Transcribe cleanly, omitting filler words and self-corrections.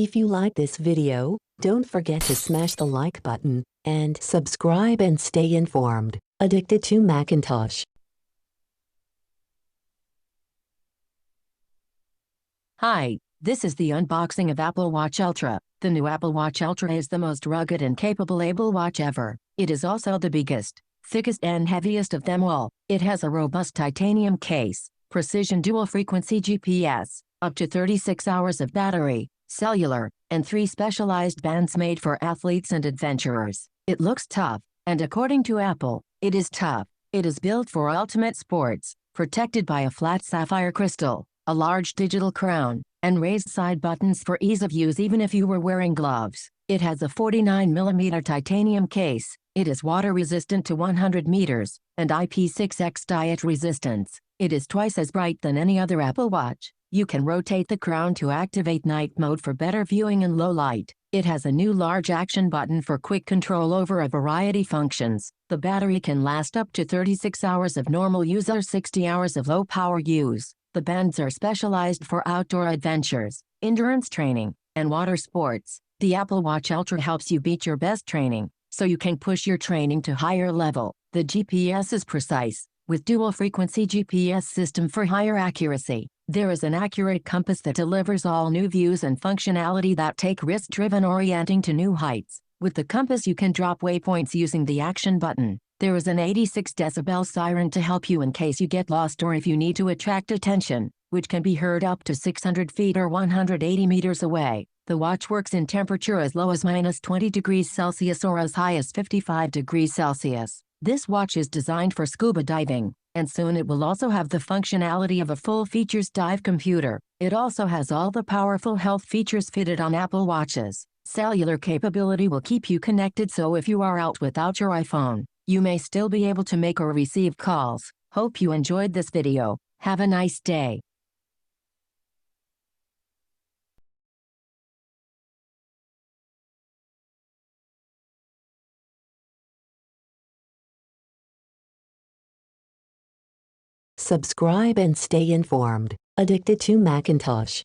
If you like this video, don't forget to smash the like button and subscribe and stay informed. Addicted to Macintosh. Hi, this is the unboxing of Apple Watch Ultra. The new Apple Watch Ultra is the most rugged and capable Apple Watch ever. It is also the biggest, thickest and heaviest of them all. It has a robust titanium case, precision dual-frequency GPS, up to 36 hours of battery, cellular, and 3 specialized bands made for athletes and adventurers. It looks tough, and according to Apple, it is tough. It is built for ultimate sports, protected by a flat sapphire crystal, a large digital crown, and raised side buttons for ease of use even if you were wearing gloves. It has a 49mm titanium case. It is water resistant to 100 meters, and IP6X diet resistance. It is twice as bright than any other Apple Watch. You can rotate the crown to activate night mode for better viewing in low light. It has a new large action button for quick control over a variety functions. The battery can last up to 36 hours of normal use or 60 hours of low power use. The bands are specialized for outdoor adventures, endurance training, and water sports. The Apple Watch Ultra helps you beat your best training, so you can push your training to higher level. The GPS is precise, with dual-frequency GPS system for higher accuracy. There is an accurate compass that delivers all new views and functionality that take risk-driven orienting to new heights. With the compass you can drop waypoints using the action button. There is an 86 decibel siren to help you in case you get lost or if you need to attract attention, which can be heard up to 600 feet or 180 meters away. The watch works in temperature as low as -20 degrees Celsius or as high as 55 degrees Celsius. This watch is designed for scuba diving, and soon it will also have the functionality of a full-features dive computer. It also has all the powerful health features fitted on Apple Watches. Cellular capability will keep you connected, so if you are out without your iPhone, you may still be able to make or receive calls. Hope you enjoyed this video. Have a nice day. Subscribe and stay informed. Addicted to Macintosh.